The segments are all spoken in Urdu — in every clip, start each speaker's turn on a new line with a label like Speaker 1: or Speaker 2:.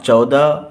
Speaker 1: 14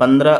Speaker 1: 15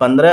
Speaker 1: 15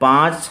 Speaker 1: 5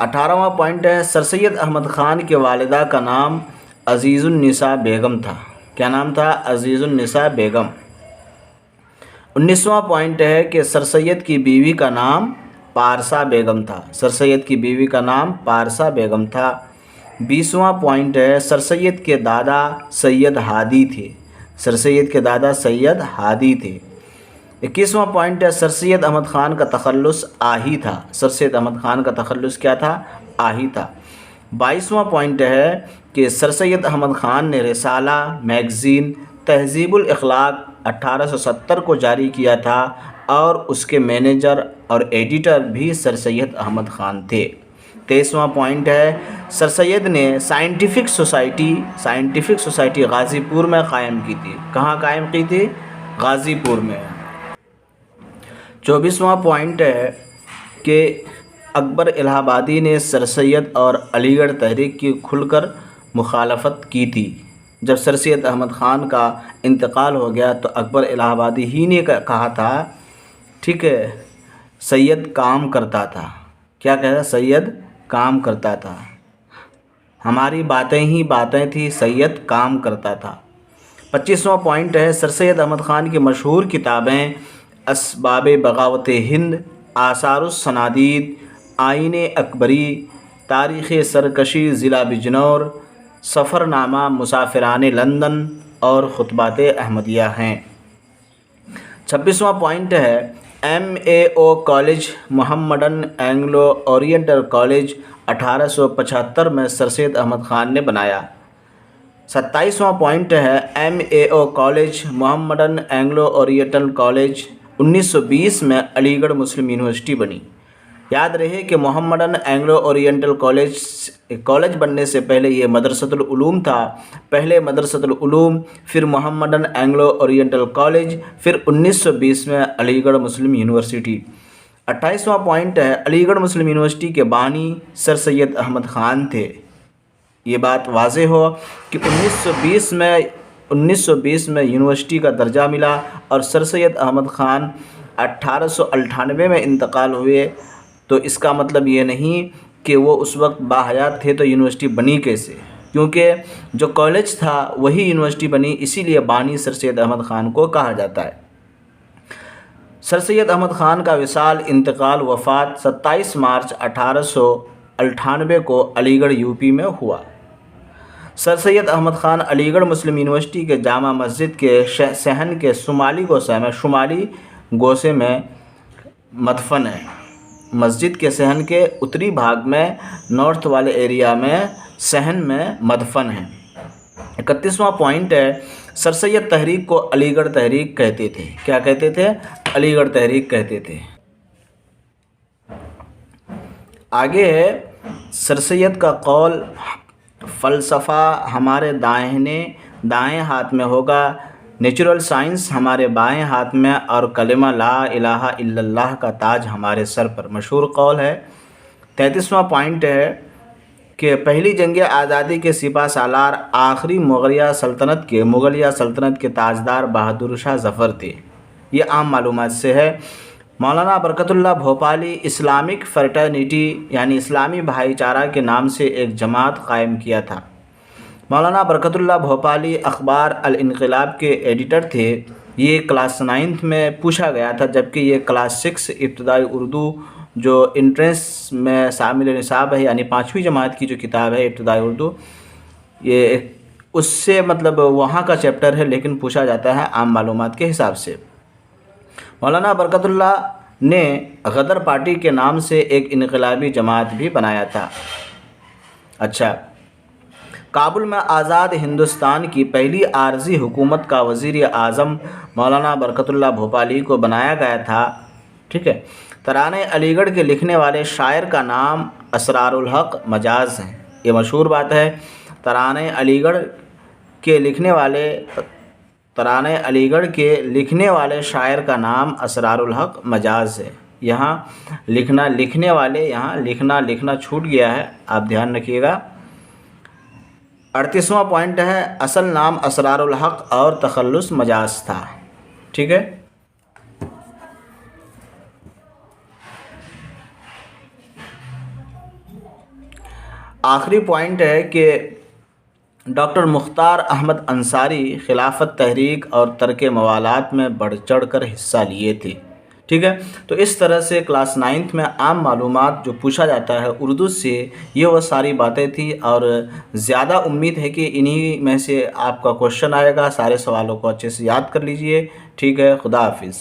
Speaker 1: 18واں پوائنٹ ہے سر سید احمد خان کے والدہ کا نام عزیز النساء بیگم تھا. کیا نام تھا؟ عزیز النساء بیگم. 19واں پوائنٹ ہے کہ سر سید کی بیوی کا نام پارسا بیگم تھا. سر سید کی بیوی کا نام پارسا بیگم تھا. 20واں پوائنٹ ہے سر سید کے دادا سید ہادی تھے. سر سید کے دادا سید ہادی تھے. 21واں پوائنٹ ہے سر سید احمد خان کا تخلص آہی تھا. سر سید احمد خان کا تخلص کیا تھا؟ آہی تھا. 22واں پوائنٹ ہے کہ سر سید احمد خان نے رسالہ میگزین تہذیب الاخلاق 1870 کو جاری کیا تھا اور اس کے مینیجر اور ایڈیٹر بھی سر سید احمد خان تھے. 23واں پوائنٹ ہے سر سید نے سائنٹیفک سوسائٹی غازی پور میں قائم کی تھی. کہاں قائم کی تھی؟ غازی پور میں. 24واں پوائنٹ ہے کہ اکبر الہ آبادی نے سر سید اور علی گڑھ تحریک کی کھل کر مخالفت کی تھی. جب سر سید احمد خان کا انتقال ہو گیا تو اکبر الہ آبادی ہی نے کہا تھا، ٹھیک ہے، سید کام کرتا تھا. کیا کہا؟ سید کام کرتا تھا. ہماری باتیں ہی باتیں تھیں، سید کام کرتا تھا. 25واں پوائنٹ ہے سر سید احمد خان کی مشہور کتابیں اسباب بغاوت ہند، آثار الصنادید، آئین اکبری، تاریخ سرکشی ضلع بجنور، سفر نامہ مسافران لندن اور خطبات احمدیہ ہیں. 26واں پوائنٹ ہے MAO college Mohammedan Anglo oriental college 1875 میں سر سید احمد خان نے بنایا. 27واں پوائنٹ ہے MAO college Mohammedan Anglo oriental college 1920 میں علی گڑھ مسلم یونیورسٹی بنی. یاد رہے کہ محمڈن اینگلو اورینٹل کالج بننے سے پہلے یہ مدرسۃ العلوم تھا. پہلے مدرسۃ العلوم، پھر محمڈن اینگلو اورینٹل کالج، پھر 1920 میں علی گڑھ مسلم یونیورسٹی. 28واں پوائنٹ ہے علی گڑھ مسلم یونیورسٹی کے بانی سر سید احمد خان تھے. یہ بات واضح ہو کہ 1920 میں یونیورسٹی کا درجہ ملا اور سر سید احمد خان 1898 میں انتقال ہوئے، تو اس کا مطلب یہ نہیں کہ وہ اس وقت باحیات تھے تو یونیورسٹی بنی کیسے، کیونکہ جو کالج تھا وہی یونیورسٹی بنی، اسی لیے بانی سر سید احمد خان کو کہا جاتا ہے. سر سید احمد خان کا وصال، انتقال، وفات 27 مارچ 1898 کو علی گڑھ UP میں ہوا. سر سید احمد خان علی گڑھ مسلم یونیورسٹی کے جامع مسجد کے صحن کے شمالی گوشے میں مدفن ہے. مسجد کے صحن کے اتری بھاگ میں نارتھ والے ایریا میں صحن میں مدفن ہے. 31واں پوائنٹ ہے سر سید تحریک کو علی گڑھ تحریک کہتے تھے. کیا کہتے تھے؟ علی گڑھ تحریک کہتے تھے. آگے ہے سر سید کا قول، فلسفہ ہمارے دائیں ہاتھ میں ہوگا، نیچرل سائنس ہمارے بائیں ہاتھ میں، اور کلمہ لا الہ الا اللہ کا تاج ہمارے سر پر. مشہور قول ہے. 33واں پوائنٹ ہے کہ پہلی جنگ آزادی کے سپہ سالار آخری مغلیہ سلطنت کے تاجدار بہادر شاہ ظفر تھے. یہ عام معلومات سے ہے. مولانا برکت اللہ بھوپالی اسلامک فرٹرنیٹی یعنی اسلامی بھائی چارہ کے نام سے ایک جماعت قائم کیا تھا. مولانا برکت اللہ بھوپالی اخبار الانقلاب کے ایڈیٹر تھے. یہ کلاس 9 میں پوچھا گیا تھا، جبکہ یہ کلاس 6 ابتدائی اردو جو انٹرنس میں شامل نصاب ہے، یعنی 5ویں جماعت کی جو کتاب ہے ابتدائی اردو، یہ اس سے مطلب وہاں کا چیپٹر ہے، لیکن پوچھا جاتا ہے عام معلومات کے حساب سے. مولانا برکت اللہ نے غدر پارٹی کے نام سے ایک انقلابی جماعت بھی بنایا تھا. اچھا، کابل میں آزاد ہندوستان کی پہلی عارضی حکومت کا وزیر اعظم مولانا برکت اللہ بھوپالی کو بنایا گیا تھا. ٹھیک ہے. ترانے علی گڑھ کے لکھنے والے شاعر کا نام اسرار الحق مجاز ہے. یہ مشہور بات ہے. ترانے علی گڑھ کے لکھنے والے شاعر کا نام اسرار الحق مجاز ہے. یہاں لکھنا چھوٹ گیا ہے، آپ دھیان رکھیے گا. 38واں پوائنٹ ہے اصل نام اسرار الحق اور تخلص مجاز تھا. ٹھیک ہے. آخری پوائنٹ ہے کہ ڈاکٹر مختار احمد انصاری خلافت تحریک اور ترک موالات میں بڑھ چڑھ کر حصہ لیے تھے. ٹھیک ہے، تو اس طرح سے کلاس 9 میں عام معلومات جو پوچھا جاتا ہے اردو سے، یہ وہ ساری باتیں تھیں، اور زیادہ امید ہے کہ انہی میں سے آپ کا کوشچن آئے گا. سارے سوالوں کو اچھے سے یاد کر لیجئے. ٹھیک ہے، خدا حافظ.